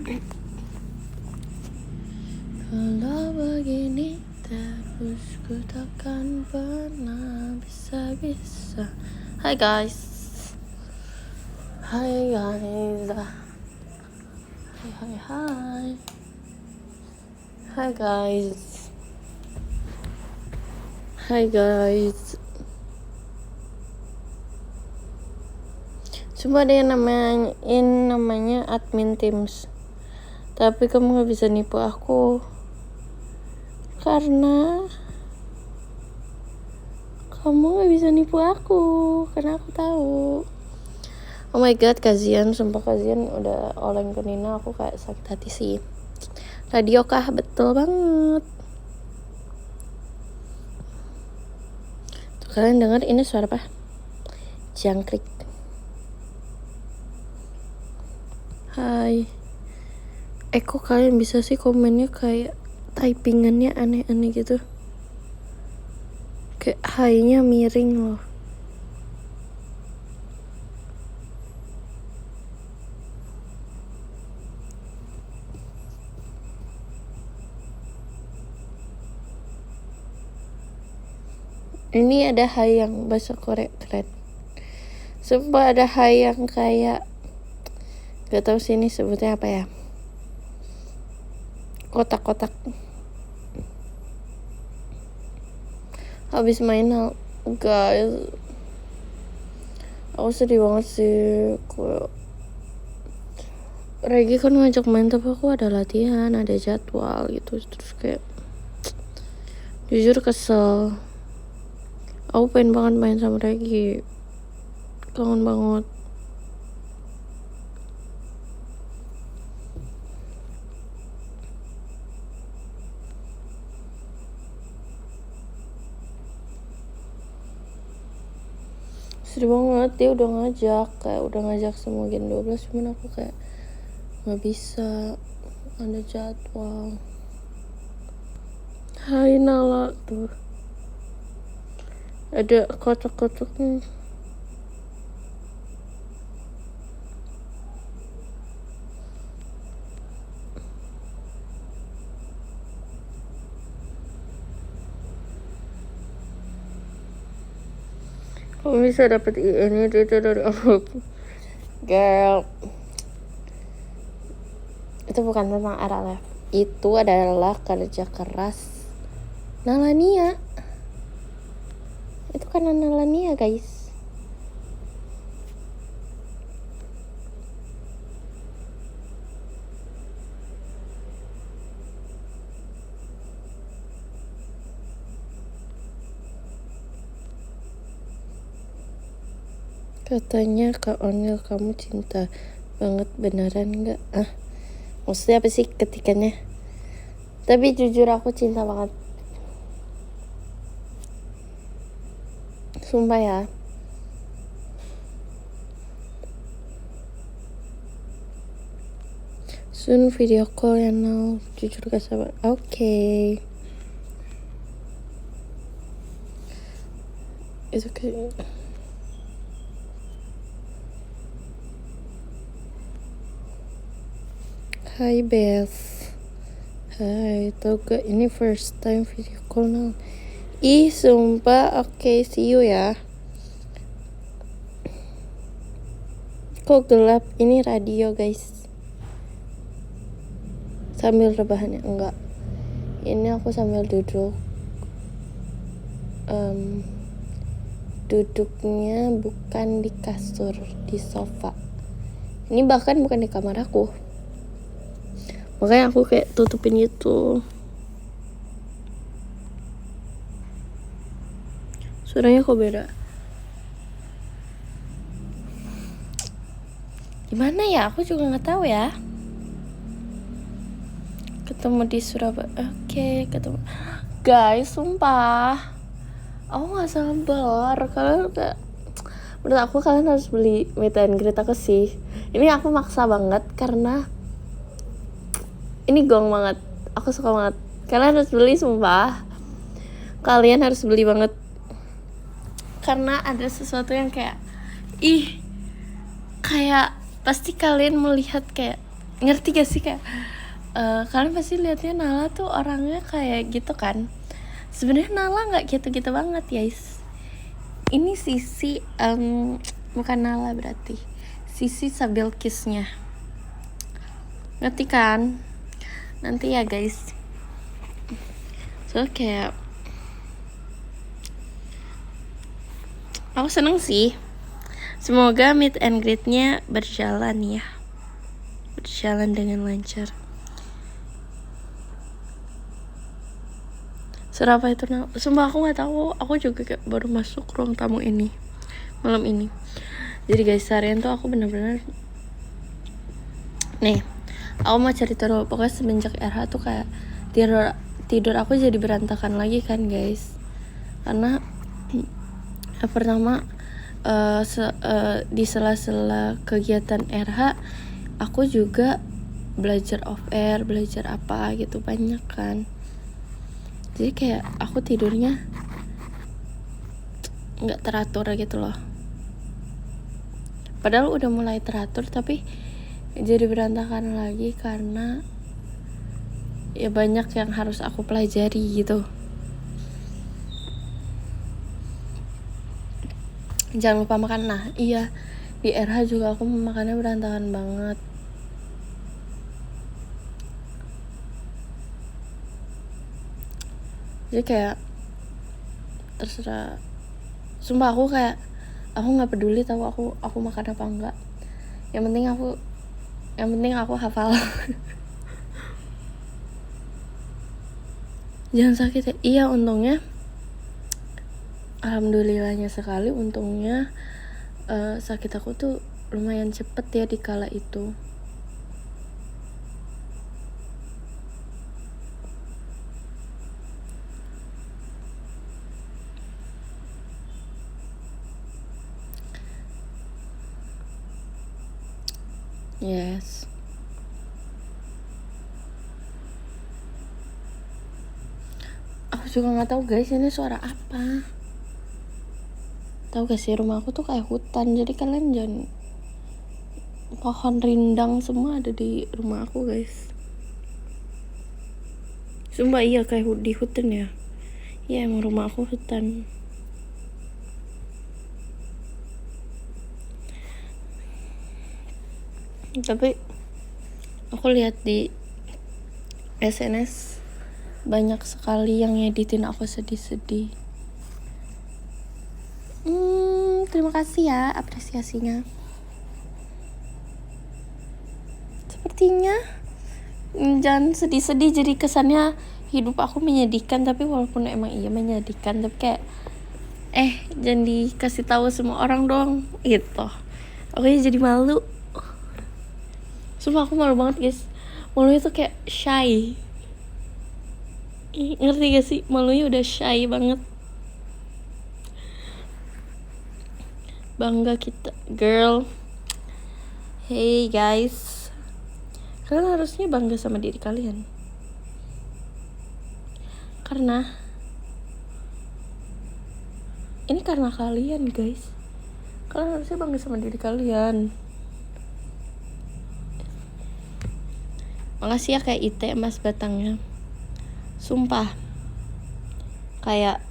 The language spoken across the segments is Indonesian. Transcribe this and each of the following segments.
Kalau begini terus ku takkan pernah bisa. Hai guys. Hai. Hai guys. Cuma ada yang namanya admin Teams. Tapi kamu gak bisa nipu aku. Karena kamu gak bisa nipu aku. Karena aku tahu. Oh my god, kasihan, sumpah kasihan udah oleng ke Nina, aku kayak sakit hati sih. Radio kah? Betul banget. Tuh, kalian dengar ini suara apa? Jangkrik. Hai. Kok kalian bisa sih komennya kayak typingannya aneh-aneh gitu? Kayak hai-nya miring loh. Ini ada hai yang bahasa Korea keren. Sumpah ada hai yang kayak gak tahu sini sebutnya apa ya. Kotak-kotak. Habis main guys. Aku sedih banget sih. Regi kan ngajak main tapi aku ada latihan, ada jadwal gitu. Terus kayak jujur kesel. Aku pengen banget main sama Regi. Kangen banget. Sedih banget, dia udah ngajak semua Gen 12, cuman aku kayak gak bisa, ada jadwal. Hai Nala tuh, ada kotak-kotaknya. Kamu bisa dapet ini itu dari aku. Girl, itu bukan tentang RLF, itu adalah kerja keras Nalania. Itu karena Nalania guys. Katanya Kak Onil kamu cinta banget, beneran gak? Maksudnya apa sih ketikannya? Tapi jujur aku cinta banget. Sumpah ya. Soon video call ya now. Jujur gak sabar. Oke. Itu kayak Hai Beth. Hai, tau gak ini first time video call now. Ih sumpah. Oke, see you ya. Kok gelap? Ini radio guys. Sambil rebahannya enggak. Ini aku sambil duduk. Duduknya bukan di kasur, di sofa. Ini bahkan bukan di kamar aku. Makanya aku kayak tutupin gitu. Suaranya kok beda. Gimana ya? Aku juga nggak tahu ya. Ketemu di Surabaya. Oke, ketemu. Guys, sumpah. Aku nggak sabar. Menurut aku kalian harus beli meet and greet aku sih. Ini aku maksa banget karena ini gong banget. Aku suka banget. Kalian harus beli sumpah. Kalian harus beli banget. Karena ada sesuatu yang kayak kayak pasti kalian melihat kayak ngerti gak sih kayak kalian pasti lihatnya Nala tuh orangnya kayak gitu kan. Sebenarnya Nala nggak gitu-gitu banget guys. Ini Sisi bukan Nala berarti Sisi Sabilkisnya, ngerti kan? Nanti ya guys. So kayak aku seneng sih. Semoga meet and greet-nya berjalan ya. Berjalan dengan lancar. Suara apa itu? Sumpah aku nggak tahu. Aku juga kayak baru masuk ruang tamu ini malam ini. Jadi guys, seharian tuh aku bener-bener nih. Aku mau cerita dulu. Pokoknya semenjak RH tuh kayak tidur aku jadi berantakan lagi kan guys. Karena pertama di sela-sela kegiatan RH aku juga belajar off air, belajar apa gitu banyak kan. Jadi kayak aku tidurnya nggak teratur gitu loh. Padahal udah mulai teratur tapi jadi berantakan lagi karena ya banyak yang harus aku pelajari gitu. Jangan lupa makan. Nah iya, di RH juga aku makannya berantakan banget. Jadi kayak terserah. Sumpah aku nggak peduli tahu aku makan apa enggak. Yang penting aku hafal. Jangan sakit ya. Iya, untungnya alhamdulillahnya sekali, untungnya sakit aku tuh lumayan cepet ya di kala itu. Yes. Aku juga nggak tahu guys ini suara apa. Tahu gak sih, rumah aku tuh kayak hutan, jadi kalian jangan, pohon rindang semua ada di rumah aku guys. Sumpah iya kayak di hutan ya. Iya emang rumah aku hutan. Tapi aku lihat di SNS banyak sekali yang ngeditin aku sedih-sedih. Terima kasih ya apresiasinya. Sepertinya jangan sedih-sedih jadi kesannya hidup aku menyedihkan, tapi walaupun emang iya menyedihkan, tapi kayak jangan dikasih tahu semua orang dong gitu. Aku jadi malu. Sumpah aku malu banget guys. Malunya tuh kayak shy. Ngerti gak sih? Malunya udah shy banget. Bangga kita, girl. Hey guys, kalian harusnya bangga sama diri kalian. Karena ini karena kalian guys. Kalian harusnya bangga sama diri kalian. Makasih ya kayak IT emas batangnya. Sumpah. Kayak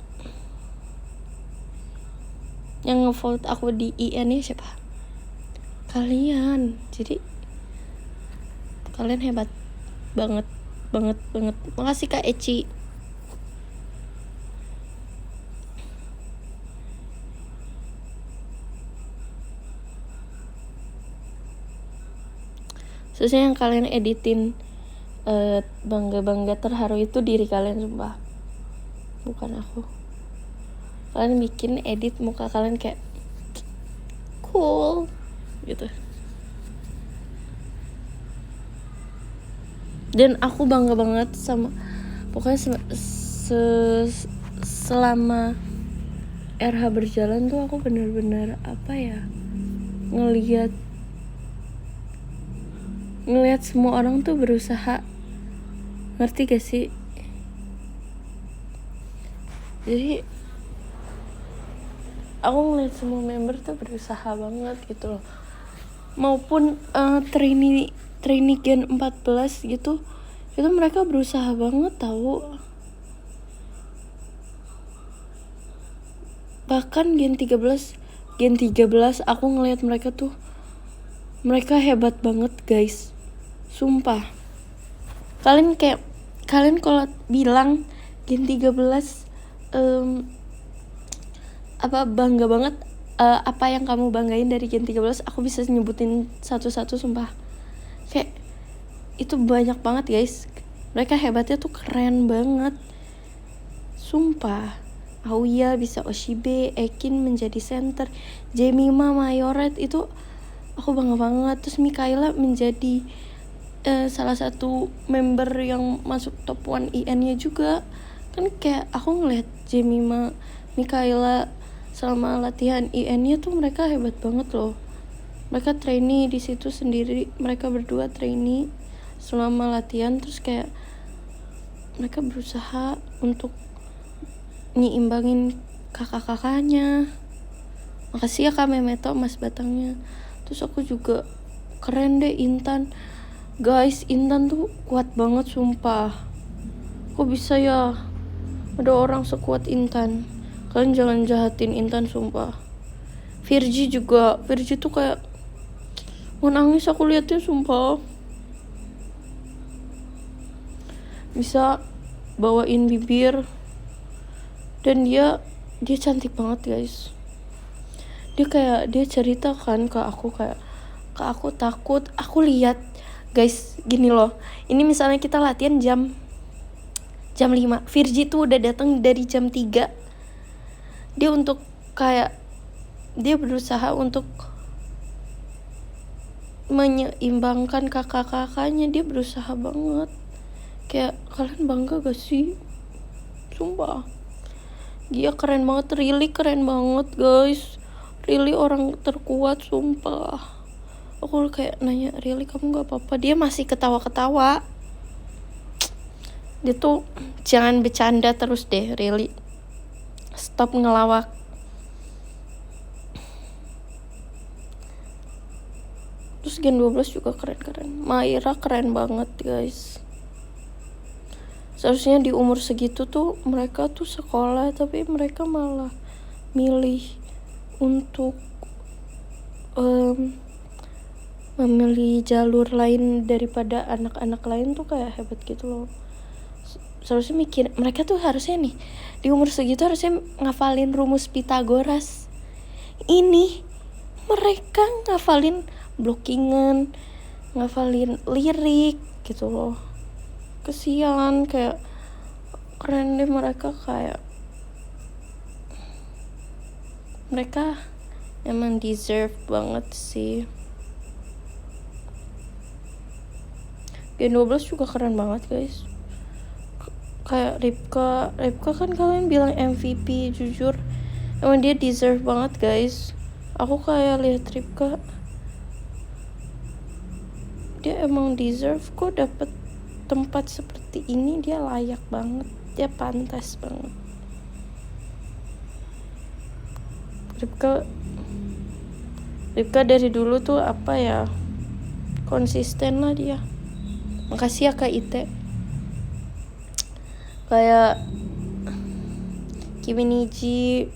yang ngevote aku di IN nya siapa? Kalian. Jadi kalian hebat banget. Makasih Kak Eci. Khususnya yang kalian editin bangga terharu itu diri kalian, sumpah, bukan aku. Kalian bikin edit muka kalian kayak cool gitu, dan aku bangga banget sama, pokoknya selama RH berjalan tuh aku benar-benar ngelihat semua orang tuh berusaha, ngerti gak sih? Jadi aku ngeliat semua member tuh berusaha banget gitu loh. Maupun trainee trainee Gen 14 gitu, itu mereka berusaha banget tahu. Bahkan Gen 13 aku ngelihat mereka tuh, mereka hebat banget guys, sumpah. Kalian kalau bilang Gen 13 bangga banget, apa yang kamu banggain dari Gen 13, aku bisa nyebutin satu-satu, sumpah. Kayak itu banyak banget guys, mereka hebatnya tuh keren banget, sumpah. Aoya bisa Oshibe, Ekin menjadi center, Jemima Mayoret, itu aku bangga banget. Terus Mikaela menjadi salah satu member yang masuk top 1 IN-nya juga. Kan kayak aku ngeliat Jemima, Mikaela selama latihan IN-nya tuh mereka hebat banget loh. Mereka trainee di situ sendiri, mereka berdua trainee selama latihan, terus kayak mereka berusaha untuk nyiimbangin kakak-kakaknya. Makasih ya Kak Memeto, Mas Batangnya. Terus aku juga keren deh Intan. Guys, Intan tuh kuat banget sumpah. Kok bisa ya ada orang sekuat Intan? Kalian jangan jahatin Intan sumpah. Virgi tuh kayak mau nangis aku liatnya sumpah. Bisa bawain bibir. Dan dia cantik banget guys. Dia cerita kan ke aku, kayak Kak aku takut. Aku lihat guys, gini loh, ini misalnya kita latihan jam 5, Virgi tuh udah datang dari jam 3. Dia berusaha untuk menyeimbangkan kakak-kakaknya. Dia berusaha banget. Kayak kalian bangga gak sih? Sumpah, dia keren banget, really keren banget guys. Really orang terkuat sumpah. Aku kayak nanya, really kamu gak apa-apa? Dia masih ketawa-ketawa. Dia tuh jangan bercanda terus deh, really. Stop ngelawak. Terus Gen 12 juga keren-keren. Maira keren banget guys. Seharusnya di umur segitu tuh mereka tuh sekolah, tapi mereka malah milih untuk memilih jalur lain daripada anak-anak lain tuh kayak hebat gitu loh. Seharusnya mereka tuh harusnya nih di umur segitu harusnya ngafalin rumus Pitagoras. Ini mereka ngafalin blockingan, ngafalin lirik gitu loh. Kesian, kayak keren deh mereka, kayak mereka emang deserve banget sih. Gen 12 juga keren banget guys. Kayak Ripka kan kalian bilang MVP, jujur emang dia deserve banget guys. Aku kayak lihat Ripka, dia emang deserve kok dapet tempat seperti ini. Dia layak banget, dia pantas banget. Ripka dari dulu tuh apa ya, konsisten lah dia. Makasih ya Kak Ite. Kayak Kimi Niji,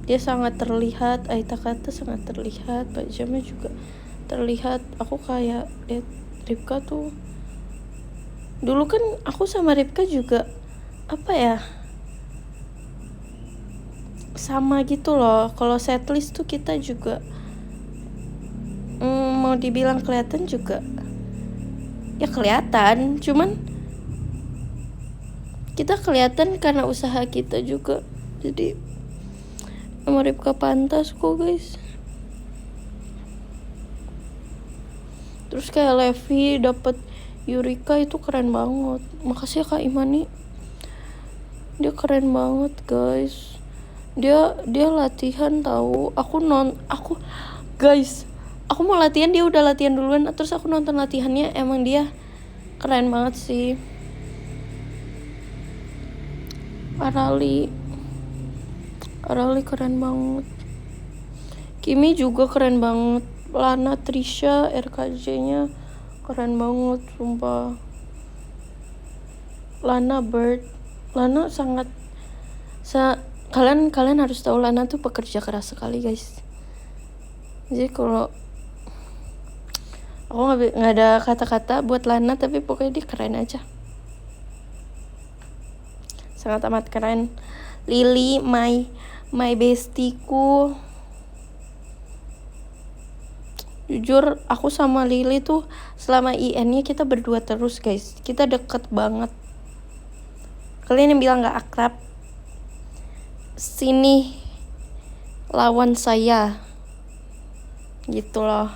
dia sangat terlihat. Aita Kata sangat terlihat. Pak Jamnya juga terlihat. Aku kayak lihat Ripka tuh, dulu kan aku sama Ripka juga apa ya, sama gitu loh. Kalau setlist tuh kita juga mau dibilang kelihatan juga ya kelihatan, cuman kita kelihatan karena usaha kita juga. Jadi sama Ripka pantas kok guys. Terus kayak Levi dapet Eureka itu keren banget. Makasih ya Kak Imani, dia keren banget guys. Dia latihan tahu. Aku mau latihan, dia udah latihan duluan. Terus aku nonton latihannya, emang dia keren banget sih. Arali keren banget. Kimi juga keren banget. Lana Trisha RKJ-nya keren banget sumpah. Lana Bird, Lana sangat kalian harus tahu Lana tuh pekerja keras sekali guys. Jadi kalau aku nggak ada kata-kata buat Lana, tapi pokoknya dia keren aja, sangat amat keren. Lily, my bestieku. Jujur aku sama Lily tuh selama IN-nya kita berdua terus guys, kita deket banget. Kalian yang bilang gak akrab, sini lawan saya gitu loh.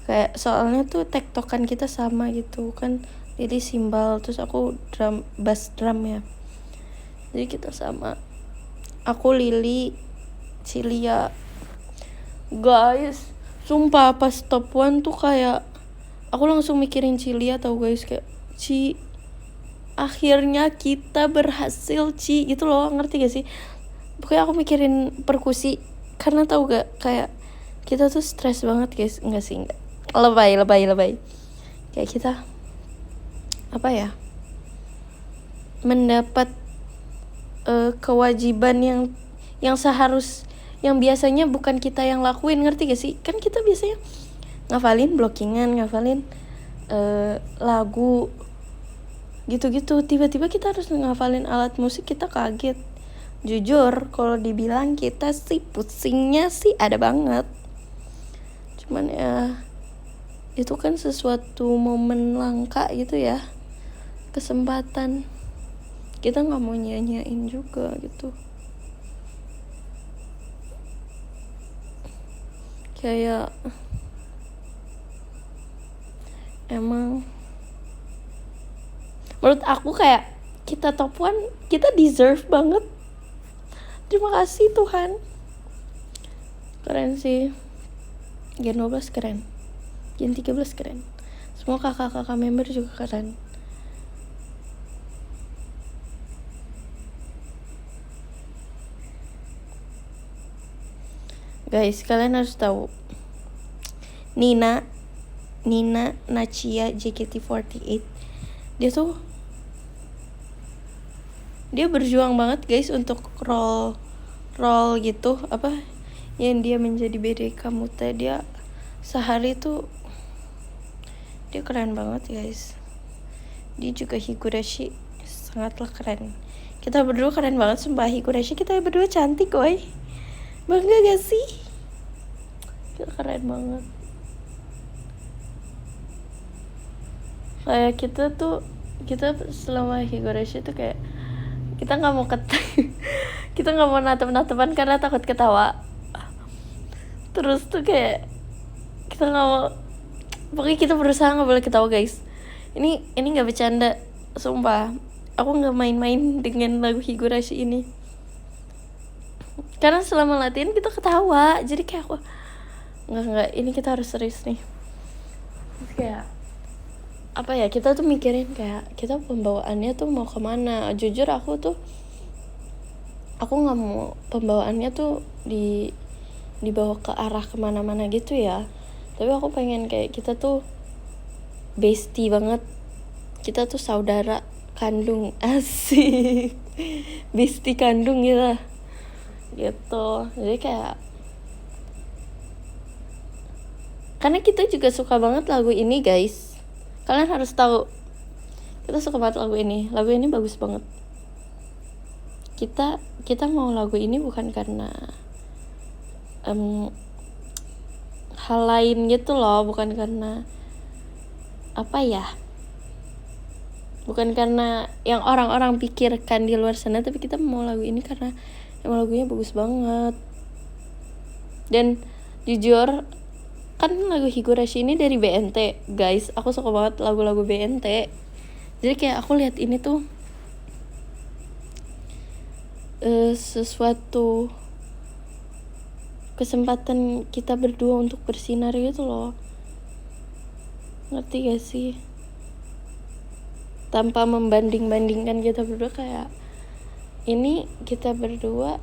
Kayak soalnya tuh tektokan kita sama gitu kan. Lily simbal, terus aku bass drum ya, jadi kita sama. Aku Lily, Cilia. Guys, sumpah pas top 1 tuh kayak aku langsung mikirin Cilia tau guys, kayak Ci, akhirnya kita berhasil Ci gitu loh, ngerti gak sih? Pokoknya aku mikirin perkusi karena tau gak, kayak kita tuh stres banget guys. Enggak sih, enggak, lebay. Kayak kita apa ya, mendapat kewajiban yang yang biasanya bukan kita yang lakuin, ngerti gak sih? Kan kita biasanya ngafalin blockingan, ngafalin lagu gitu-gitu, tiba-tiba kita harus ngafalin alat musik, kita kaget. Jujur kalau dibilang kita sih pusingnya sih ada banget, cuman ya itu kan sesuatu momen langka gitu ya, kesempatan, kita nggak mau nyanyain juga gitu. Kayak emang menurut aku kayak kita top 1, kita deserve banget. Terima kasih Tuhan, keren sih. Gen 12 keren, Gen 13 keren, semua kakak-kakak member juga keren. Guys, kalian harus tahu Nina Nachia JKT48, dia berjuang banget guys untuk role gitu, apa yang dia menjadi BDK Muta. Dia sehari tuh dia keren banget guys. Dia juga Higurashi, sangatlah keren. Kita berdua keren banget sumpah. Higurashi kita berdua cantik woy, bangga gak sih? Kita keren banget. Kayak kita selama Higurashi tuh kayak kita nggak mau kita nggak mau natap-natapan karena takut ketawa. Terus tuh kayak kita nggak mau, pokoknya kita berusaha nggak boleh ketawa guys. Ini nggak bercanda sumpah, aku nggak main-main dengan lagu Higurashi ini, karena selama latihan kita ketawa. Jadi kayak aku nggak, ini kita harus serius nih. Terus kayak apa ya, kita tuh mikirin kayak kita pembawaannya tuh mau kemana. Jujur aku nggak mau pembawaannya tuh dibawa ke arah kemana-mana gitu ya, tapi aku pengen kayak kita tuh bestie banget, kita tuh saudara kandung, asik. Bestie kandung gitu. Jadi kayak karena kita juga suka banget lagu ini guys, kalian harus tahu kita suka banget lagu ini bagus banget. Kita mau lagu ini bukan karena hal lain gitu loh, bukan karena apa ya, bukan karena yang orang-orang pikirkan di luar sana, tapi kita mau lagu ini karena emang lagunya bagus banget. Dan jujur kan lagu Higurashi ini dari BNT guys, aku suka banget lagu-lagu BNT. Jadi kayak aku lihat ini tuh sesuatu kesempatan kita berdua untuk bersinar gitu loh, ngerti gak sih? Tanpa membanding-bandingkan kita berdua, kayak ini kita berdua,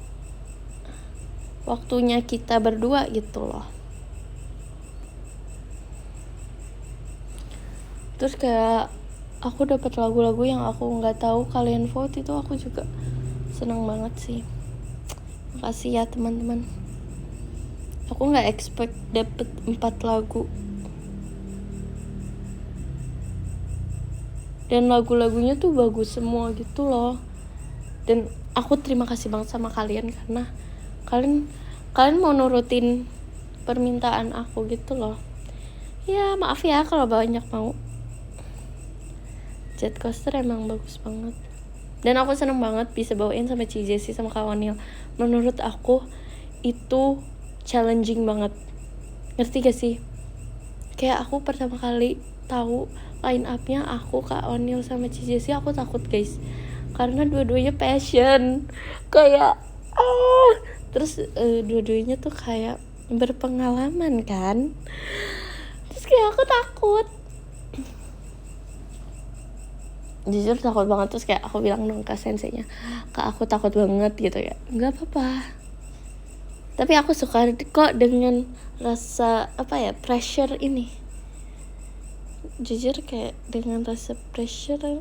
waktunya kita berdua gitu loh. Terus kayak aku dapat lagu-lagu yang aku nggak tahu kalian vote, itu aku juga senang banget sih. Makasih ya teman-teman. Aku nggak expect dapet 4 lagu. Dan lagu-lagunya tuh bagus semua gitu loh. Dan aku terima kasih banget sama kalian karena kalian mau nurutin permintaan aku gitu loh. Ya maaf ya kalau banyak mau. Jet Coaster emang bagus banget. Dan aku seneng banget bisa bawain sama Ci Jessie sama Kak Onil. Menurut aku itu challenging banget. Ngerti gak sih? Kayak aku pertama kali tahu line up-nya aku, Kak Onil sama Ci Jessie, aku takut guys. Karena dua-duanya passion. Kayak terus dua-duanya tuh kayak berpengalaman kan. Terus kayak aku takut. Jujur takut banget. Terus kayak aku bilang dong ke senseinya, Kak aku takut banget gitu ya. Nggak apa-apa, tapi aku suka kok dengan rasa pressure ini. Jujur kayak dengan rasa pressure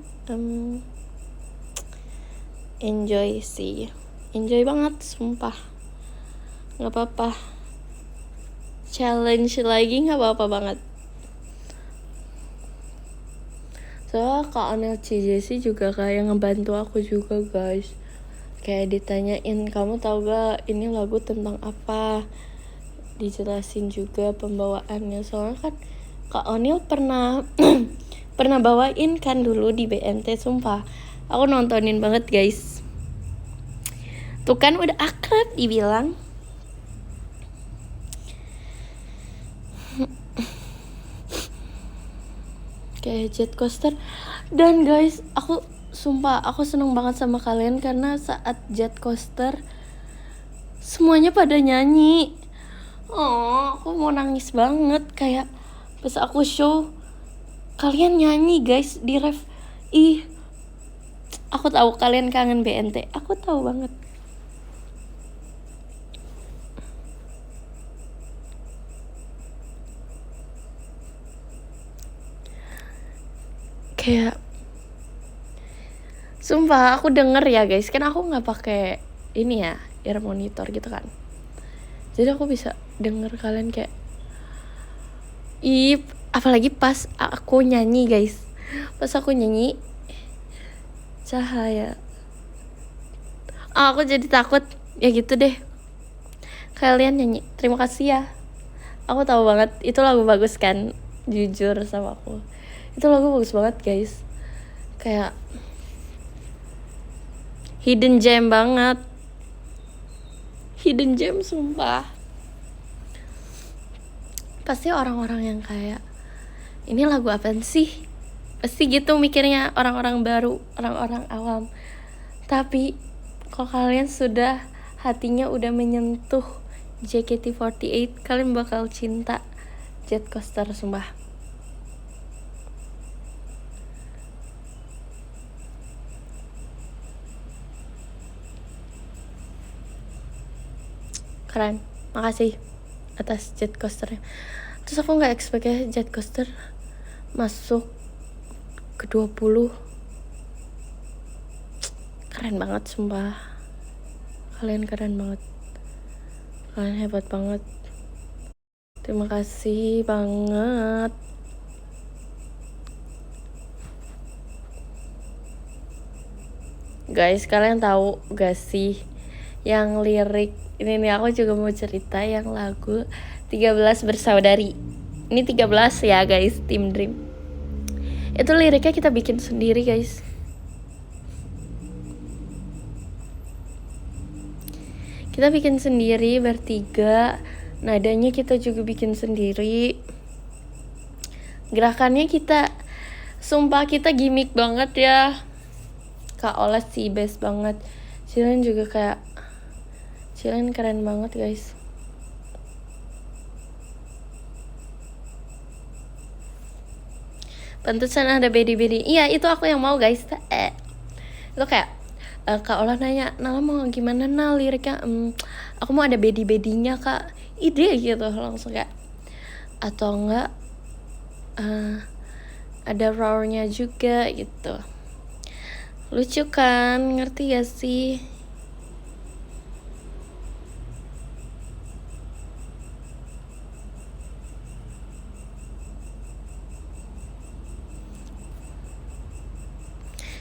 enjoy sih, enjoy banget sumpah. Nggak apa-apa, challenge lagi nggak apa-apa banget. Soalnya Kak Anel Ci Jessie juga kayak ngebantu aku juga guys. Kayak ditanyain, kamu tahu gak ini lagu tentang apa, dijelasin juga pembawaannya. Soalnya kan Kak Onil pernah pernah bawain kan dulu di BNT. Sumpah aku nontonin banget guys. Tuh kan udah akrab dibilang. Kayak Jet Coaster. Dan guys, aku sumpah aku seneng banget sama kalian karena saat Jet Coaster semuanya pada nyanyi. Aku mau nangis banget. Kayak pas aku show kalian nyanyi guys di ref. Aku tahu kalian kangen BNT, aku tahu banget. Kayak sumpah aku denger ya guys, kan aku nggak pakai ini ya, ear monitor gitu kan, jadi aku bisa denger kalian kayak apalagi pas aku nyanyi guys. Pas aku nyanyi cahaya, aku jadi takut ya gitu deh. Kalian nyanyi, terima kasih ya. Aku tahu banget itu lagu bagus kan, jujur sama aku itu lagu bagus banget guys. Kayak hidden gem banget, hidden gem sumpah. Pasti orang-orang yang kayak ini lagu apaan sih, pasti gitu mikirnya orang-orang baru, orang-orang awam. Tapi kalau kalian sudah hatinya udah menyentuh JKT48, kalian bakal cinta Jet Coaster sumpah. Keren, makasih atas Jet Coasternya. Terus aku nggak expect ya Jet Coaster masuk ke 20. Keren banget sumpah, kalian keren banget, kalian hebat banget, terima kasih banget. Guys, kalian tahu gak sih yang lirik ini nih, aku juga mau cerita yang lagu 13 Bersaudari. Ini 13 ya guys, Team Dream. Itu liriknya kita bikin sendiri guys. Kita bikin sendiri bertiga. Nadanya kita juga bikin sendiri. Gerakannya kita, sumpah kita gimmick banget ya. Kak Oles sih best banget. Cilen juga kayak, Cilen keren banget guys. Pantesan ada bedi-bedi. Iya itu aku yang mau guys. Itu kayak Kak Olah nanya, Nala mau gimana Nal liriknya? Aku mau ada bedi-bedinya Kak. Ide gitu langsung kayak. Atau enggak ada roarnya juga gitu. Lucu kan, ngerti gak sih?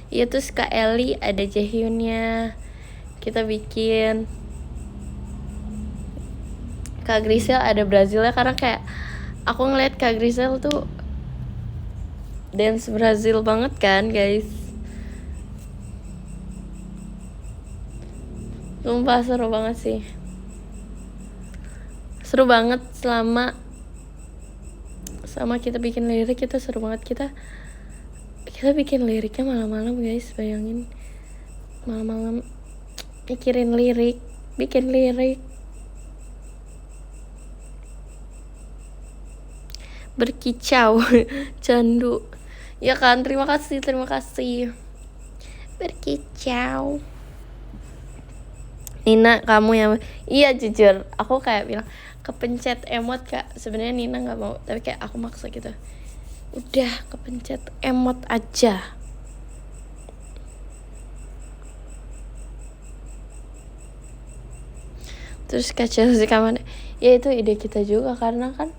Iya, terus Kak Eli ada Jaehyunnya, kita bikin. Kak Grisel ada Brazilnya, karena kayak aku ngeliat Kak Grisel tuh dance Brazil banget kan guys. Sumpah seru banget sih. Seru banget selama kita bikin lirik, kita seru banget. Kita bikin liriknya malam-malam guys, bayangin malam-malam mikirin lirik, bikin lirik, berkicau. Candu ya kan. Terima kasih berkicau. Nina, kamu yang iya, jujur aku kayak bilang kepencet emot Kak. Sebenarnya Nina nggak mau, tapi kayak aku maksa gitu. Udah kepencet emot aja. Terus Kak Chelsea kamu, ya itu ide kita juga, karena kan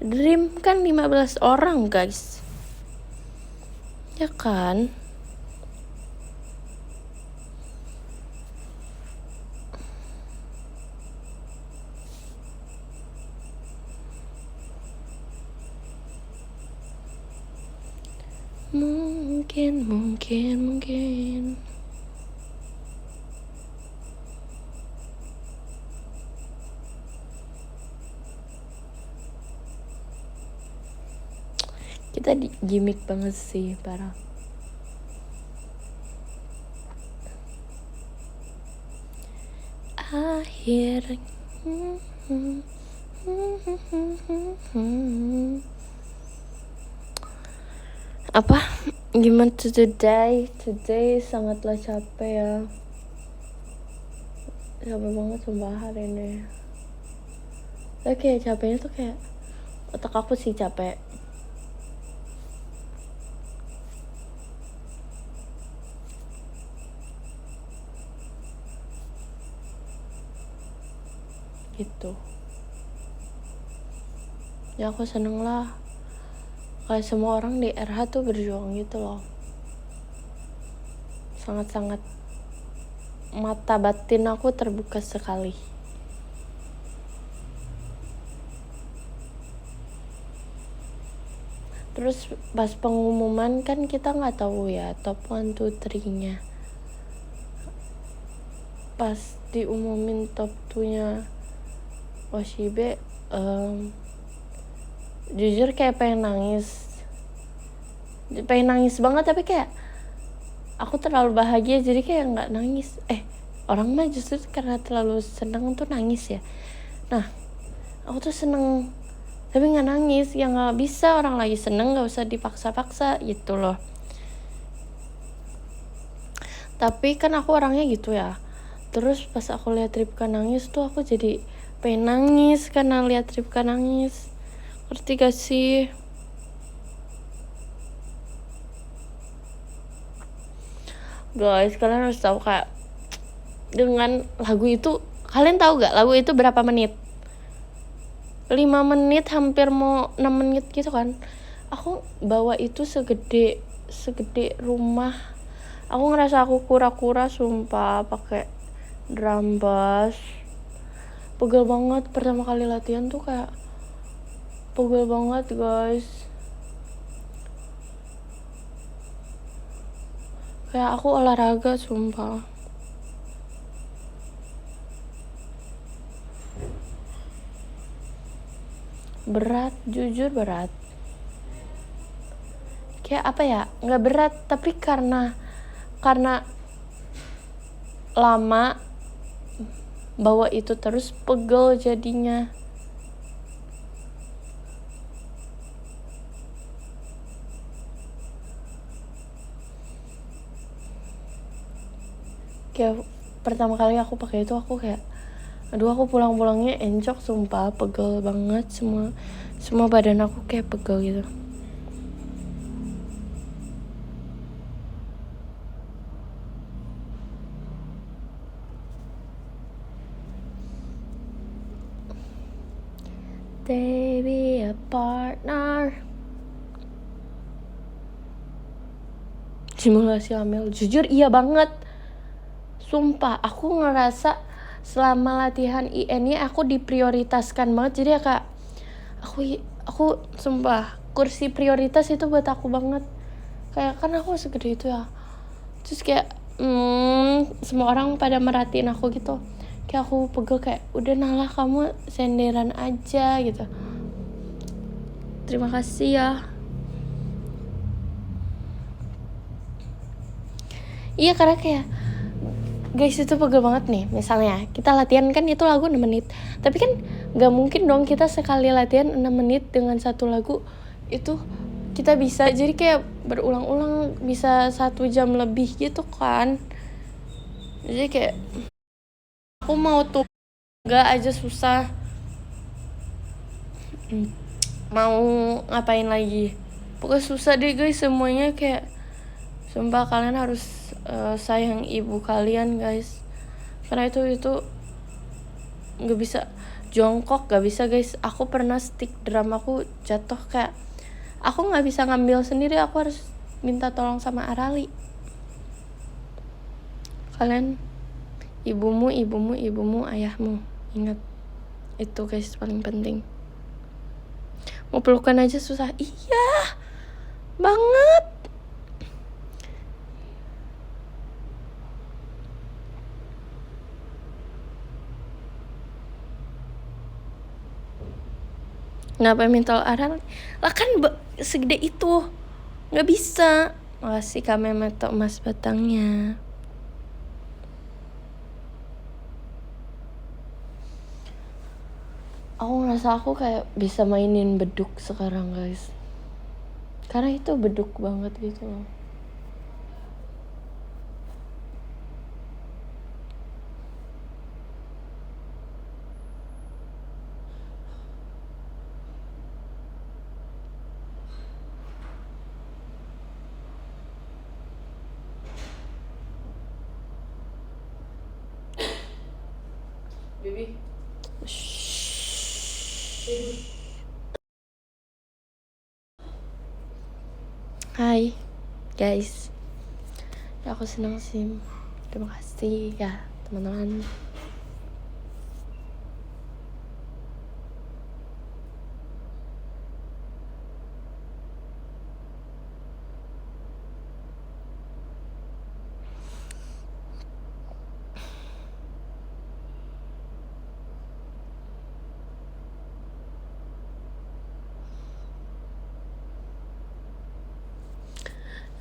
Dream kan 15 orang guys, ya kan. Mungkin kita di gimmick banget sih, parah. Akhir apa gimana today sangatlah capek ya, capek banget sumpah hari ini. Oke, capeknya tuh kayak otak aku sih capek. Gitu ya, aku seneng lah kayak semua orang di RH tuh berjuang gitu loh. Sangat-sangat mata batin aku terbuka sekali. Terus pas pengumuman kan kita nggak tahu ya top 1, 2, 3-nya. Pas diumumin top 2-nya Oshibe, jujur kayak pengen nangis banget, tapi kayak aku terlalu bahagia jadi kayak nggak nangis. Orang mah justru karena terlalu seneng tuh nangis ya. Nah, aku tuh seneng tapi nggak nangis. Ya nggak bisa, orang lagi seneng nggak usah dipaksa-paksa gitu loh. Tapi kan aku orangnya gitu ya. Terus pas aku lihat Ripka nangis tuh aku jadi pengen nangis karena lihat Ripka nangis. Ngerti gak sih? Guys, kalian harus tahu kayak dengan lagu itu, kalian tahu gak lagu itu berapa menit? 5 menit, hampir mau 6 menit gitu kan. Aku bawa itu segede rumah. Aku ngerasa aku kura-kura sumpah pakai drum bass. Pegel banget, pertama kali latihan tuh kayak pegel banget guys. Kayak aku olahraga sumpah. Berat, jujur berat. Kayak apa ya, nggak berat tapi karena lama bawa itu terus pegel jadinya. Kayak pertama kali aku pakai itu aku kayak aduh, aku pulang-pulangnya encok sumpah, pegel banget, semua badan aku kayak pegel gitu. they be a partner. Simulasi hamil, jujur iya banget. Sumpah, aku ngerasa selama latihan IN ini aku diprioritaskan banget. Jadi ya kak, aku sumpah kursi prioritas itu buat aku banget. Kayak kan aku segede itu ya. Terus kayak semua orang pada merhatiin aku gitu. Kayak aku pegel kayak udah Nala kamu senderan aja gitu. Terima kasih ya. Iya karena kayak guys itu pegel banget nih. Misalnya kita latihan kan itu lagu 6 menit. Tapi kan gak mungkin dong kita sekali latihan 6 menit dengan satu lagu itu kita bisa jadi kayak berulang-ulang bisa 1 jam lebih gitu kan. Jadi kayak aku mau tuh gak aja susah. Mau ngapain lagi. Pokoknya susah deh guys semuanya kayak sumpah kalian harus sayang ibu kalian guys. Karena itu gak bisa jongkok, gak bisa guys. Aku pernah stick drum aku jatuh kayak aku gak bisa ngambil sendiri, aku harus minta tolong sama Arali. Kalian ibumu, ayahmu, ingat itu guys paling penting. Mau pelukan aja susah. Iya banget. Kenapa minta Arali? Lah kan segede itu gak bisa. Makasih kami metok emas batangnya. Aku ngerasa aku kayak bisa mainin beduk sekarang guys. Karena itu beduk banget gitu loh. Baby. Hai guys, ya aku senang sih. Terima kasih ya teman-teman.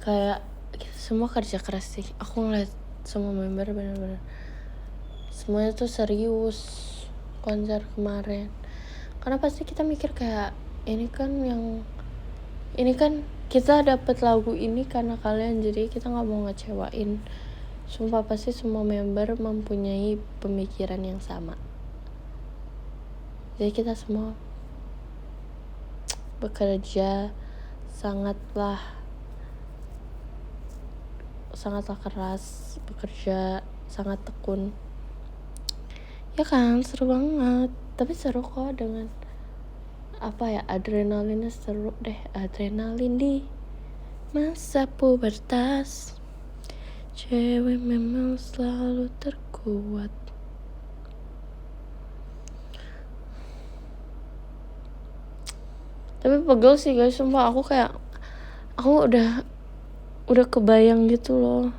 Kayak kita semua kerja keras sih. Aku ngeliat semua member bener-bener semuanya tuh serius konser kemarin. Karena pasti kita mikir kayak ini kan kita dapet lagu ini karena kalian, jadi kita nggak mau ngecewain. Sumpah pasti semua member mempunyai pemikiran yang sama. Jadi kita semua bekerja sangatlah keras, bekerja sangat tekun. Ya kan, seru banget. Tapi seru kok dengan adrenalinnya seru deh. Adrenalin di masa pubertas. Cewek memang selalu terkuat. Tapi pegel sih guys, sumpah aku udah kebayang gitu loh.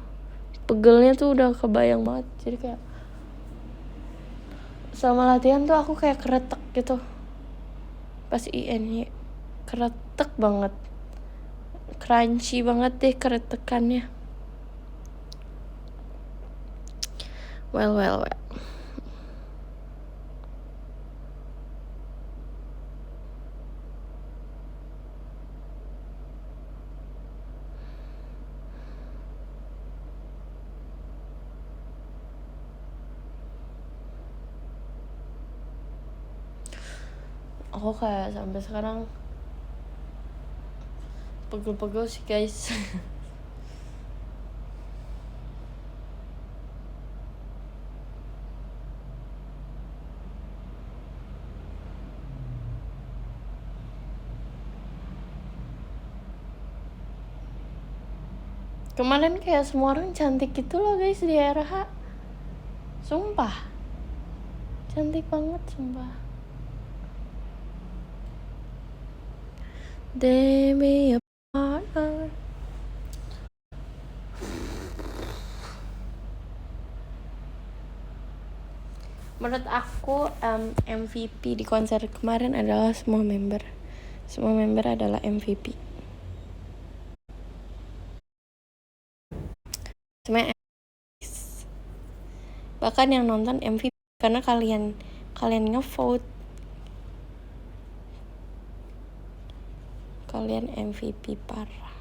Pegelnya tuh udah kebayang banget. Jadi kayak selama latihan tuh aku kayak keretek gitu. Pas IN keretek banget. Crunchy banget deh keretekannya. Well. Aku kayak sampai sekarang pegel-pegel sih guys. Kemarin kayak semua orang cantik gitu loh guys di RH. Sumpah, cantik banget sumpah. They be a partner. Menurut aku MVP di konser kemarin adalah semua member. Semua member adalah MVP. Cuma bahkan yang nonton MVP karena kalian ngevote. Kalian MVP parah.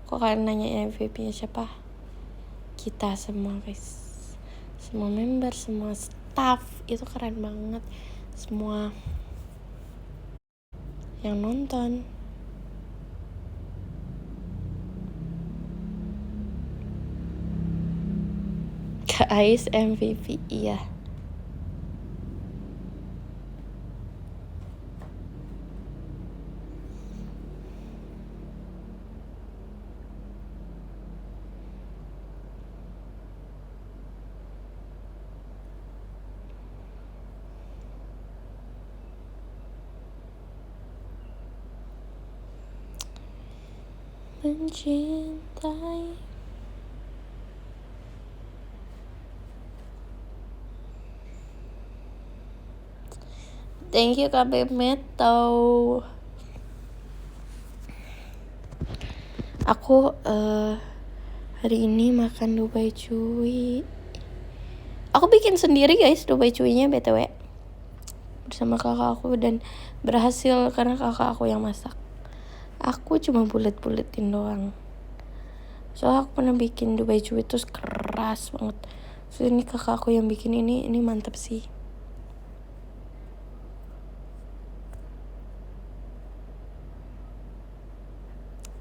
Kok kalian nanya MVP-nya siapa? Kita semua guys. Semua member, semua staff itu keren banget. Semua yang nonton. Kak Ais MVP, iya. Mencintai. Thank you KB Meto. Aku hari ini makan Dubai Cuy. Aku bikin sendiri guys Dubai Cuy-nya BTW. Bersama kakak aku dan berhasil karena kakak aku yang masak. Aku cuma bulet-buletin doang. Soalnya aku pernah bikin Dubai Cuy terus keras banget. So ini kakak aku yang bikin ini mantap sih.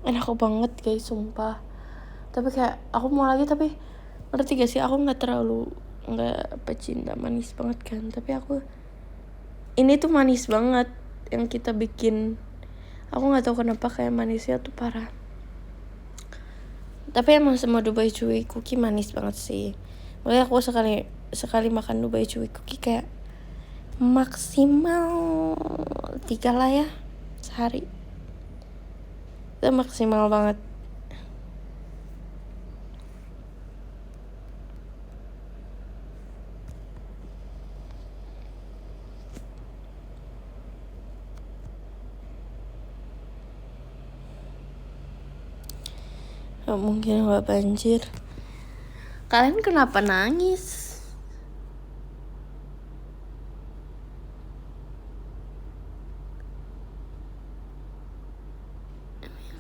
Enak banget guys sumpah. Tapi kayak aku mau lagi tapi ngerti gak sih aku nggak pecinta manis banget kan. Tapi aku ini tuh manis banget yang kita bikin. Aku nggak tahu kenapa kayak manisnya tuh parah. Tapi emang semua Dubai Cuy cookie manis banget sih. Makanya aku sekali makan Dubai Cuy cookie kayak maksimal 3 lah ya sehari. Itu maksimal banget. Gak mungkin gak banjir. Kalian kenapa nangis?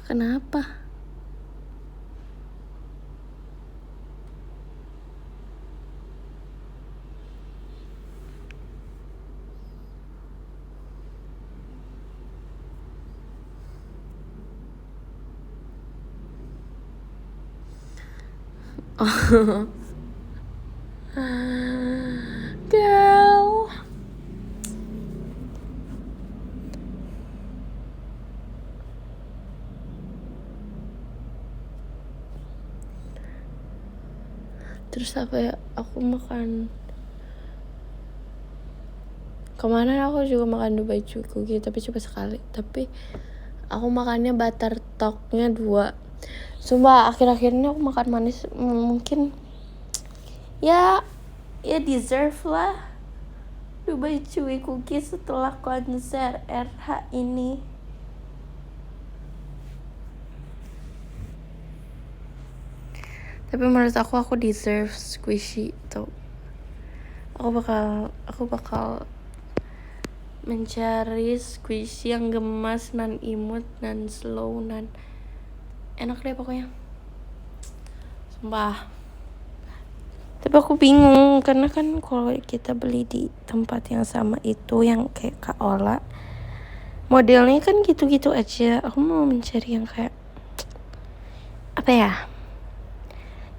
Kenapa? Oh. Girl. Terus apa ya? Aku makan. Kemarin aku juga makan Dubai Cuy cookie tapi cuma sekali. Tapi aku makannya butter talknya 2. Sumpah akhir-akhir ini aku makan manis mungkin ya deserve lah Dubai Cuy cookie setelah konser RH ini. Tapi menurut aku deserve squishy tuh. Aku bakal mencari squishy yang gemas, nan imut, nan slow, nan enak deh pokoknya. Sumpah. Tapi aku bingung karena kan kalau kita beli di tempat yang sama itu yang kayak Kak Ola, modelnya kan gitu-gitu aja. Aku mau mencari yang kayak apa ya?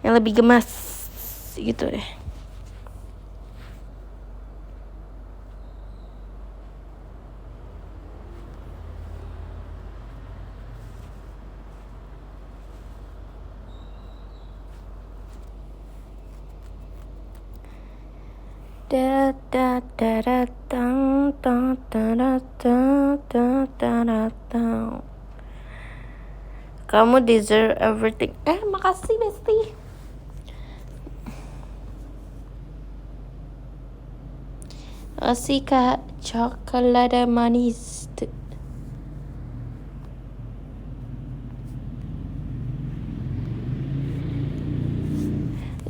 Yang lebih gemas gitu deh. Da da da da dang da da da da da da da da. Kamu deserve everything. Makasih Besti. Makasih Kak. Coklat manis.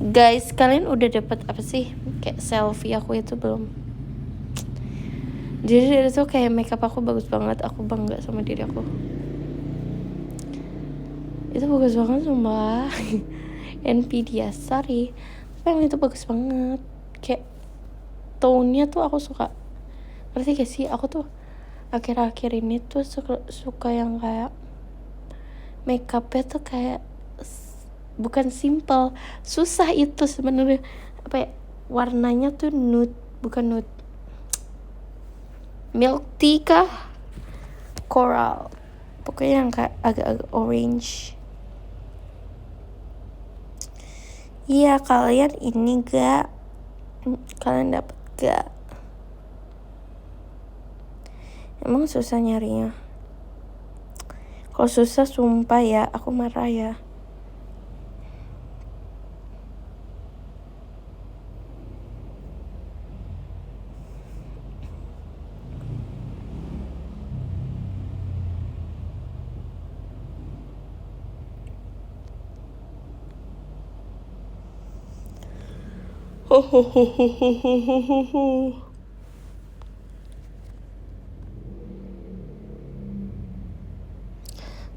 Guys, kalian udah dapat apa sih? Kayak selfie aku itu belum. Jadi itu kayak makeup aku bagus banget. Aku bangga sama diri aku. Itu bagus banget sumpah. Nvidia, sorry. Tapi yang itu bagus banget. Kayak tone-nya tuh aku suka. Ngerti gak sih? Aku tuh akhir-akhir ini tuh suka yang kayak makeupnya tuh kayak bukan simple, susah itu sebenarnya. Apa ya, warnanya tuh nude, bukan nude, milk tea kah, coral, pokoknya yang kayak agak-agak orange. Iya, kalian ini gak, kalian dapet gak? Emang susah nyarinya? Kalau susah sumpah ya, aku marah ya.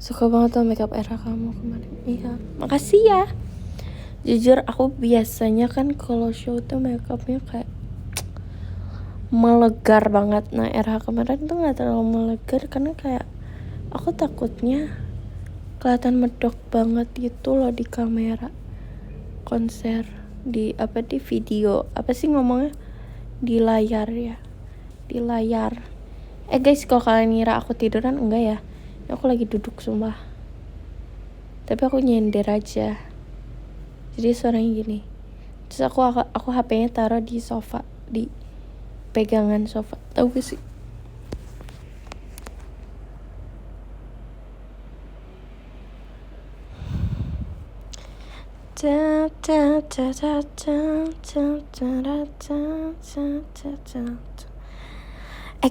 Suka banget tuh makeup era kamu kemarin. Iya, makasih ya. Jujur aku biasanya kan kalau show tuh makeupnya kayak melegar banget. Nah era kemarin tuh nggak terlalu melegar karena kayak aku takutnya kelihatan medok banget gitu loh di kamera konser, di video apa sih ngomongnya, di layar ya, di layar. Guys, kalau kalian ngira aku tiduran, enggak ya, aku lagi duduk sumpah, tapi aku nyender aja, jadi suaranya gini. Terus aku HP-nya taruh di sofa, di pegangan sofa, tahu gak sih?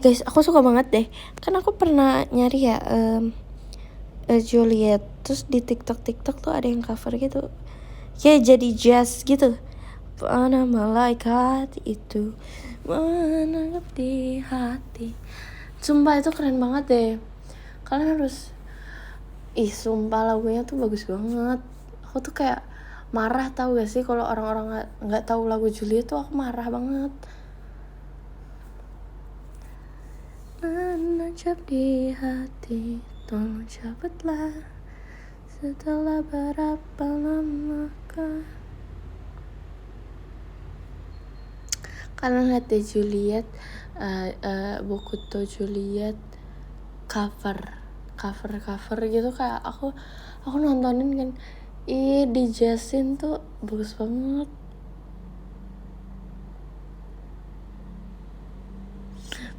Guys, aku suka banget deh. Kan aku pernah nyari ya Juliet, terus di TikTok tuh ada yang cover gitu. Ya jadi jazz gitu. Mana malaikat itu menangkap di hati. Sumpah itu keren banget deh. Kalian harus, sumpah lagunya tuh bagus banget. Aku tuh kayak marah, tahu gak sih kalau orang-orang nggak tahu lagu Juliet tuh, aku marah banget. Menancap di hati, tolong cabutlah. Setelah berapa lamakah? Kalian lihat deh Juliet, buku tuh Juliet cover gitu, kayak aku nontonin kan, di Jasin tuh bagus banget.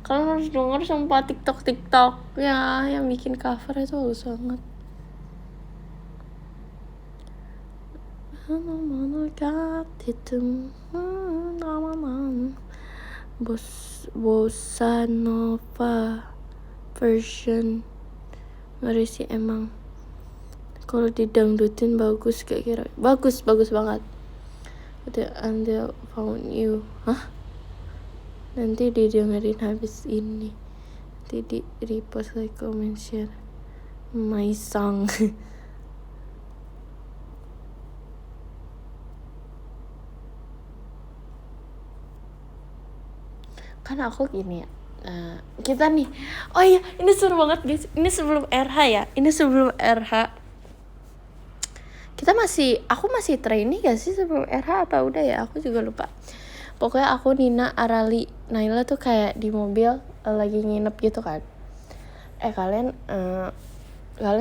Kalian harus denger sumpah, TikTok ya yang bikin cover itu bagus banget. Bossa Nova version ngeri sih emang. Kalau didangdutin bagus, gak kira bagus banget. Until found you. Nanti didengerin habis ini, nanti di repost, like, comment, share my song. Kan aku gini ya, kita nih, oh iya ini seru banget guys, ini sebelum RH ya, aku masih training gak sih sebelum RH apa udah ya, aku juga lupa. Pokoknya aku, Nina, Arali, Naila tuh kayak di mobil lagi nginep gitu kan. Kalian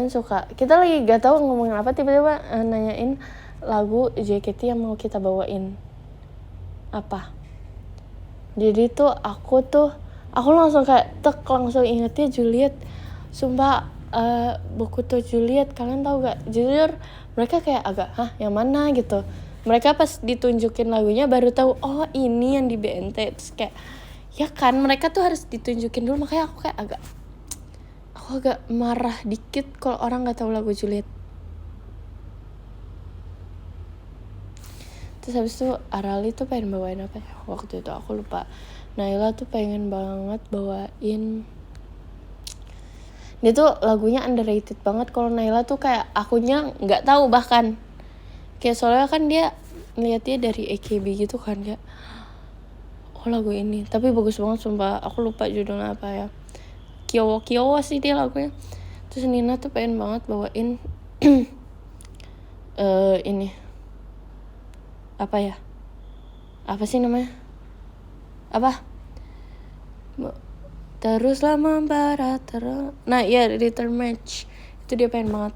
suka, kita lagi gak tahu ngomongin apa, tiba-tiba nanyain lagu JKT yang mau kita bawain apa. Jadi tuh aku langsung kayak langsung ingetnya Juliet. Sumpah buku tuh Juliet, kalian tahu gak? Jujur mereka kayak agak yang mana gitu. Mereka pas ditunjukin lagunya baru tahu oh ini yang di BNT. Terus kayak ya kan mereka tuh harus ditunjukin dulu, makanya aku agak marah dikit kalau orang nggak tahu lagu Juliet. Terus habis itu Arali tuh pengen bawain apa ya waktu itu aku lupa. Naila tuh pengen banget bawain, dia tuh lagunya underrated banget. Kalau Naila tuh kayak akunya nggak tahu bahkan kayak soalnya kan dia ngeliatnya dari AKB gitu kan ya, oh lagu ini tapi bagus banget sumpah. Aku lupa judulnya apa ya, Kyowo sih dia lagunya. Terus Nina tuh pengen banget bawain ini apa ya, apa sih namanya, apa teruslah membara terus, nah ya Return Match itu dia pengen banget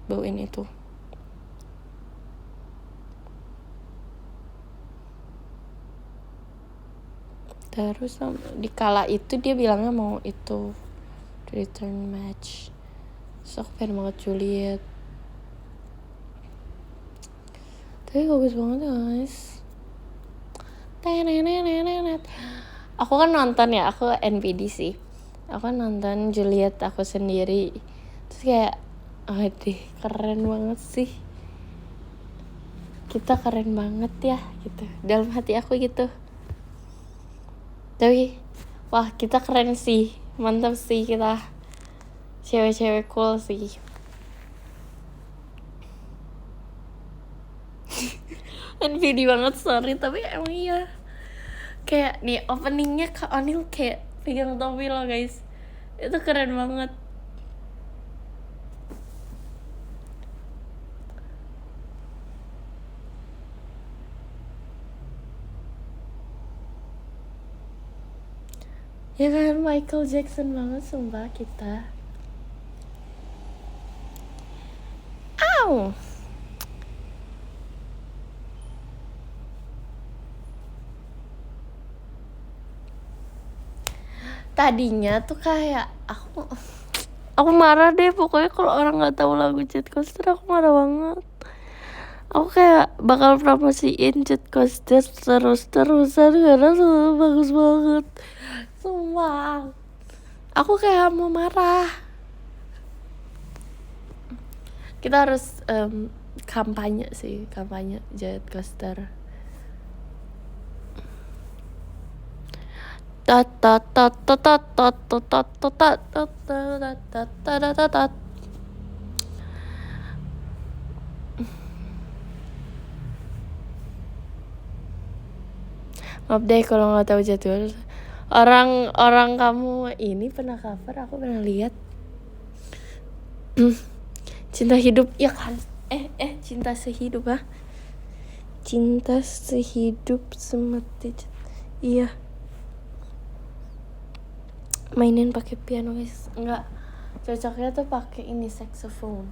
bawain itu. Terus di kala itu dia bilangnya mau itu Return Match. So aku pengen banget Juliet, tapi bagus banget guys. Aku kan nonton ya, aku NPD sih, aku kan nonton Juliet aku sendiri. Terus kayak aduh keren banget sih, kita keren banget ya gitu dalam hati aku gitu. Tapi wah kita keren sih, mantap sih, kita cewek-cewek cool sih. NPD banget sorry, tapi emang iya. Kayak nih openingnya Kak Onil kayak pegang topi loh guys, itu keren banget. Ya kan Michael Jackson banget sumpah kita. Ow. Tadinya tuh kayak aku marah deh pokoknya kalau orang nggak tahu lagu Jet Coaster, aku marah banget. Aku kayak bakal promosiin Jet Coaster terus-terusan karena tuh bagus banget sumpah. Aku kayak mau marah. Kita harus kampanye Jet Coaster. Maaf deh kalau nggak tahu jadwal. Orang kamu ini pernah cover, aku pernah lihat. Cinta hidup ya kan? Cinta sehidup cinta sehidup semati. Iya. Mainin pakai piano guys, enggak cocoknya tuh pakai ini saxophone.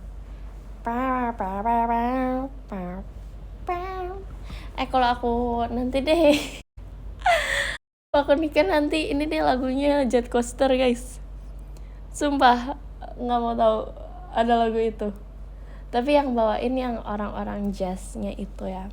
Kalau aku nanti deh aku nikah nanti ini deh lagunya Jet Coaster guys, sumpah nggak mau tahu ada lagu itu, tapi yang bawain yang orang-orang jazznya itu ya.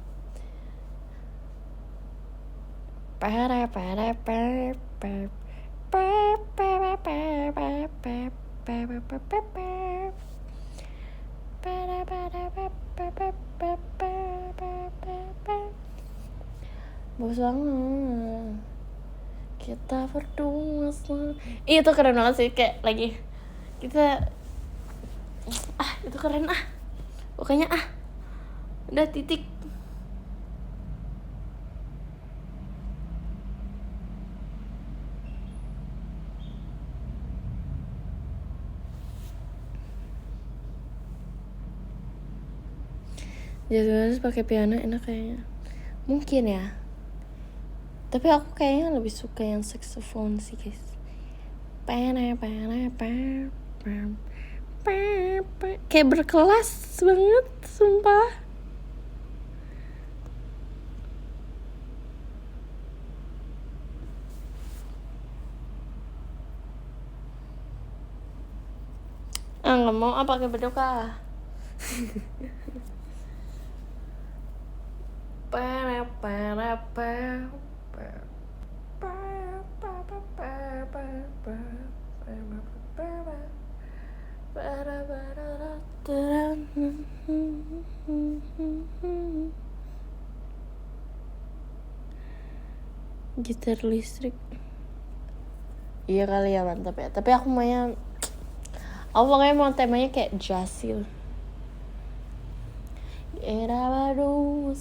Bagus banget. Kita berdua itu keren banget sih, kayak lagi kita itu keren pokoknya udah titik. Jadi pakai piano enak kayaknya, mungkin ya, tapi aku kayaknya lebih suka yang saxophone sih guys. Kayak berkelas banget sumpah. Kalau mau apa pakai beduk ah? Gitar listrik. Iya kali ya, mantap ya. Tapi aku maunya, aku pokoknya mau temanya kayak jazz. Era baru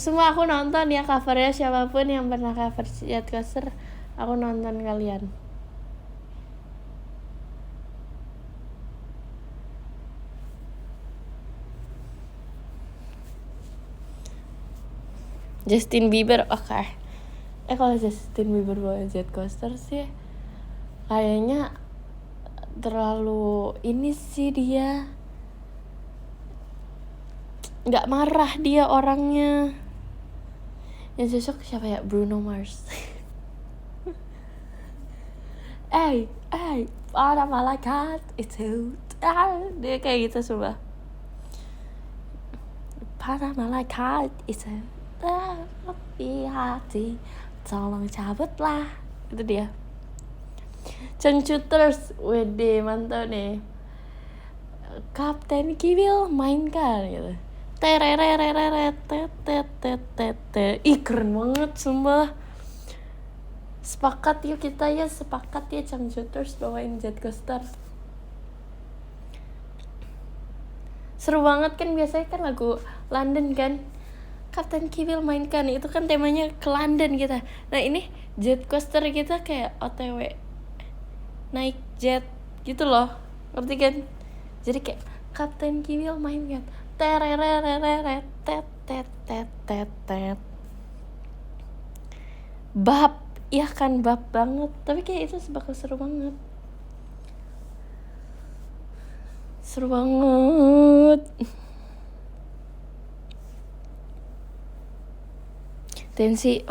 semua aku nonton ya, covernya siapapun yang pernah cover Jet Coaster, aku nonton kalian. Justin Bieber, oke. Kalau Justin Bieber bawa Jet Coaster sih kayaknya terlalu ini sih, dia nggak marah dia orangnya. Yang cocok siapa ya? Bruno Mars. Para malaikat itu, dia kayak gitu coba. Para malaikat itu, hati, tolong cabutlah. Itu dia. Changchuters, wede mantap nih. Kapten Kiwil mainkan gitu. Ih keren banget sumpah. Sepakat yuk kita ya, sepakat ya Changchuters bawain Jet Coaster. Seru banget kan, biasanya kan lagu London kan, Kapten Kiwil mainkan, itu kan temanya ke London kita. Nah ini Jet Coaster kita kayak OTW naik jet gitu loh, ngerti kan? Jadi kayak Kapten Kiwil mainkan, bab, iya kan, bab banget. Tapi kayak itu bakal seru banget. Seru banget. Tensi,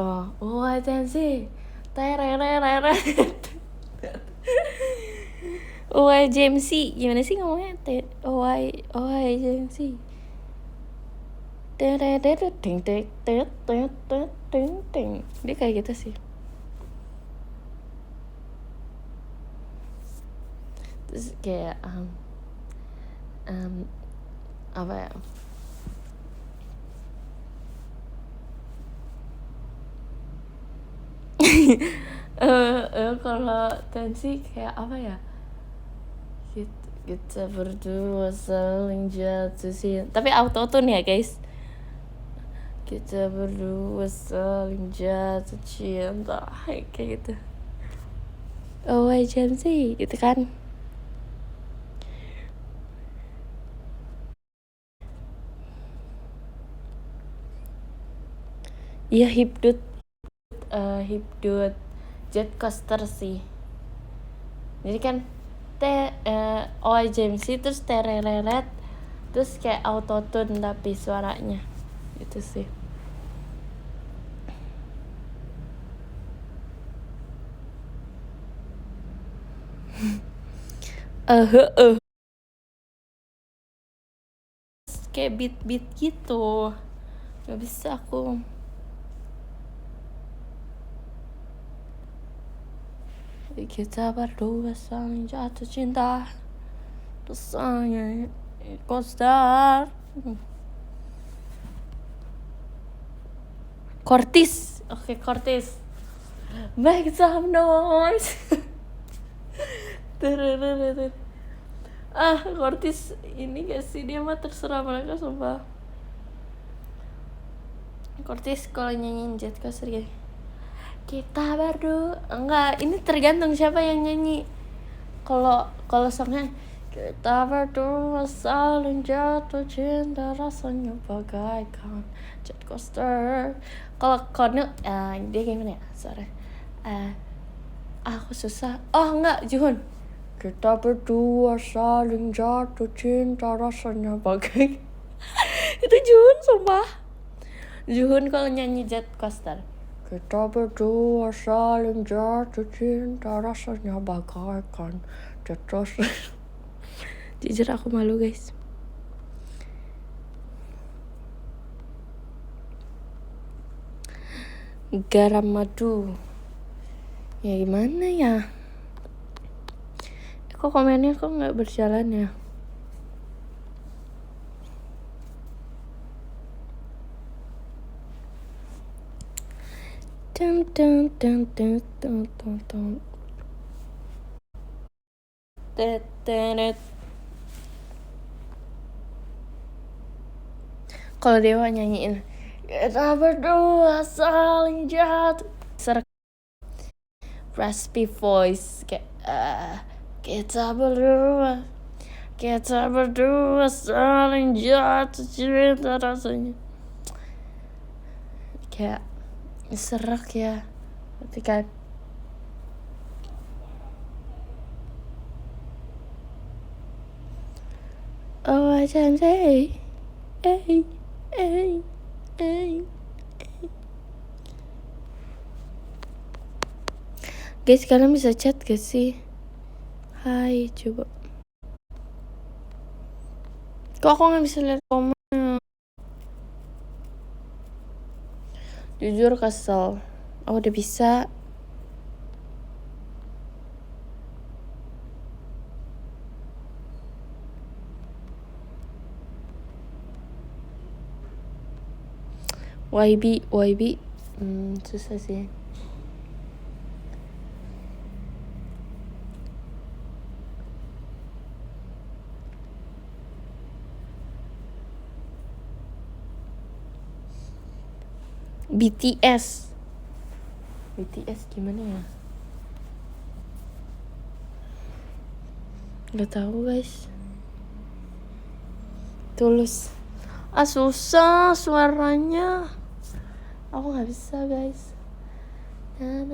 Tensi. JMC, gimana sih ngomongnya? JMC. Dia kayak gitu sih. Terus kayak apa ya? Kalau Tensi kayak apa ya? Kita berdua saling jatuh cinta. Tapi auto-tune ya guys. Kita berdua saling jatuh cinta, kayak gitu. JMC gitu kan. Iya, hipdut Jet Coaster sih. Jadi kan JMC terus tereret, terus kayak autotune tapi suaranya gitu sih. Kayak beat gitu, nggak bisa aku. Kita berdua saling jatuh cinta, rasanya coaster. Kortis, oke, Kortis. Make some noise. Kortis ini gak sih, dia mah terserah mereka sumpah. Kortis kalau nyanyiin Jet Coaster ya, kita berdua, enggak, ini tergantung siapa yang nyanyi. Kalau songnya kita berdua saling jatuh cinta, rasanya bagaikan Jet Coaster. Kalau Kornel dia gimana ya suara? Aku susah. Enggak, Juhun. Kita berdua saling jatuh cinta, rasanya bagai. Itu Juhun sumpah. Juhun kalau nyanyi Jet Coaster. Kita berdua saling jatuh cinta, rasanya bagaikan terus. Jujur aku malu guys. Garam madu. Ya gimana ya? Kok komennya kok nggak berjalan ya? Dun dun dun dun dun dun dun. Kalau Dewa nyanyiin kita berdua saling jatuh, serak raspy voice kayak kita berdua saling jatuh cinta rasanya, kayak serak ya ketika oh I can say hey. Guys, kalian bisa chat gak sih? Hai, coba. Kok aku gak bisa lihat komen? Jujur kesel. Oh, udah bisa. YB susah sih. BTS gimana ya? Gak tahu guys. Tulus. Susah suaranya. Aku nggak bisa guys. Na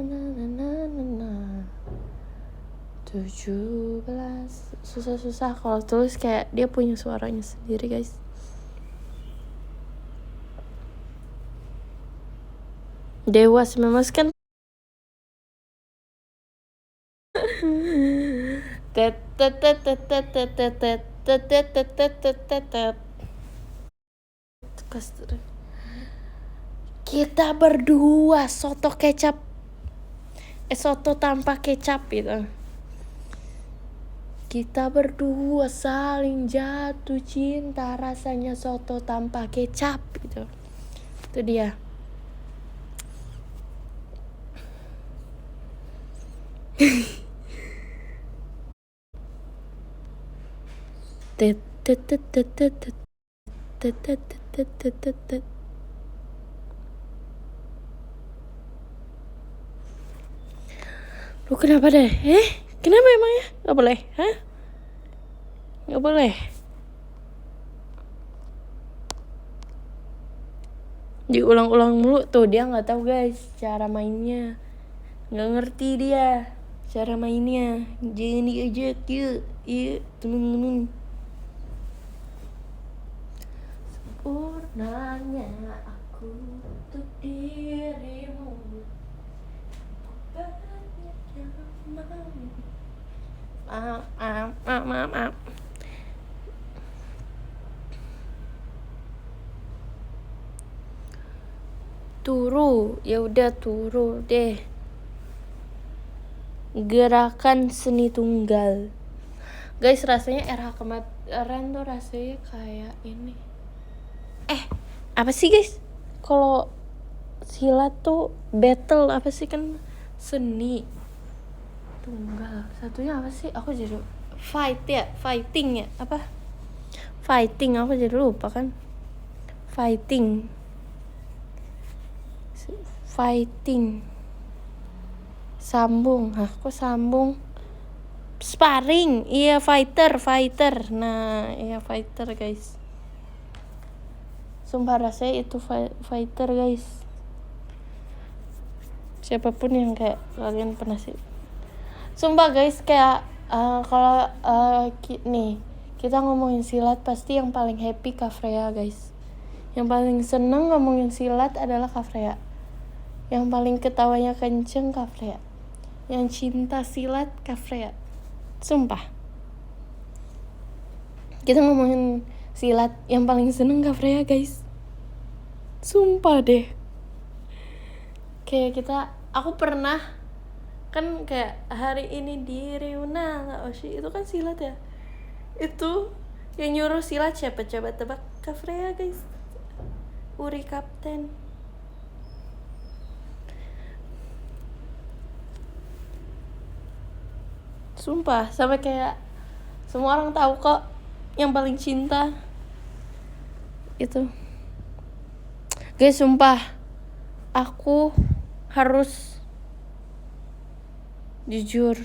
17 susah. Kalau Tulus kayak dia punya suaranya sendiri guys. Dewa 19 kan kita berdua soto kecap soto tanpa kecap gitu. Kita berdua saling jatuh cinta rasanya soto tanpa kecap gitu. Itu dia. Lu kenapa deh? Kenapa emangnya? Gak boleh? Gak boleh? Diulang-ulang mulu tuh, dia gak tahu guys cara mainnya. Gak ngerti dia cara mainnya. Jangan diajak yuk temen-temen. Sempurnanya aku untuk dirimu. Maaf. Turu, ya udah turu deh. Gerakan seni tunggal. Guys, rasanya RH kemarin tuh rasanya kayak ini. Apa sih guys? Kalau silat tuh battle apa sih kan seni tunggal. Satunya apa sih? Aku jadi fighting ya? Apa? Fighting, aku jadi lupa kan. Fighting. Sambung. Kok sambung? Sparring. Iya, fighter. Nah, iya fighter guys. Sumpah rasanya itu fighter guys. Siapapun yang kayak kalian pernah sih. Sumpah guys, kayak kalau nih kita ngomongin silat pasti yang paling happy Kak Freya guys. Yang paling seneng ngomongin silat adalah Kak Freya. Yang paling ketawanya kenceng Kak Freya. Yang cinta silat Kak Freya. Sumpah. Kita ngomongin silat, yang paling seneng Kak Freya guys. Sumpah deh. Kayak aku pernah kan kayak hari ini di Reuna Oshi, itu kan silat ya. Itu yang nyuruh silat siapa, coba tebak? Kak Freya guys. Uri Kapten. Sumpah, sampai kayak semua orang tahu kok yang paling cinta itu. Guys, sumpah aku harus jujur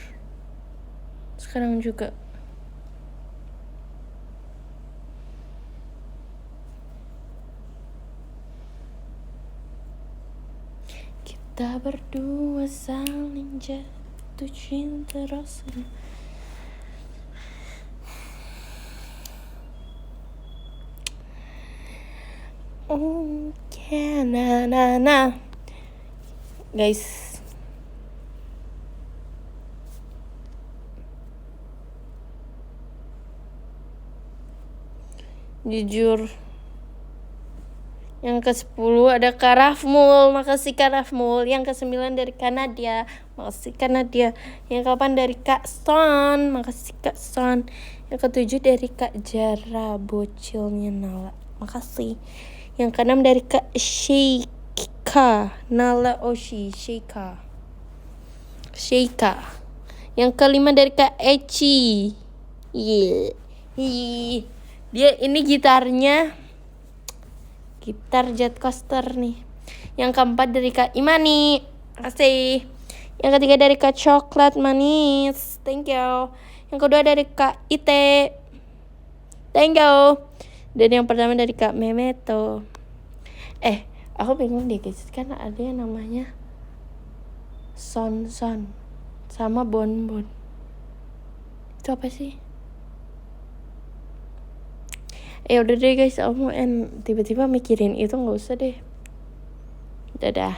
sekarang juga. Kita berdua saling jatuh cinta rasanya. Oke, nah. Guys, jujur, yang ke-10 ada Kak Rafmul, makasih Kak Rafmul. Yang ke-9 dari Kak Nadia, makasih Kak Nadia. Yang ke-8 dari Kak Son, makasih Kak Son. Yang ke-7 dari Kak Jara, bocilnya Nala, makasih. Yang ke-6 dari Kak Sheika, Nala Oshi, Sheika. Yang ke-5 dari Kak Eci. Dia ini gitarnya gitar jet coaster nih. Yang ke-4 dari Kak Imani, makasih. Yang ke-3 dari Kak Coklat Manis, thank you. Yang kedua dari Kak Ite, thank you. Dan yang pertama dari Kak Memeto. Aku bingung deh guys, kan ada yang namanya Son sama Bon. Itu apa sih? Udah deh guys, aku mau tiba-tiba mikirin itu, nggak usah deh. Dadah.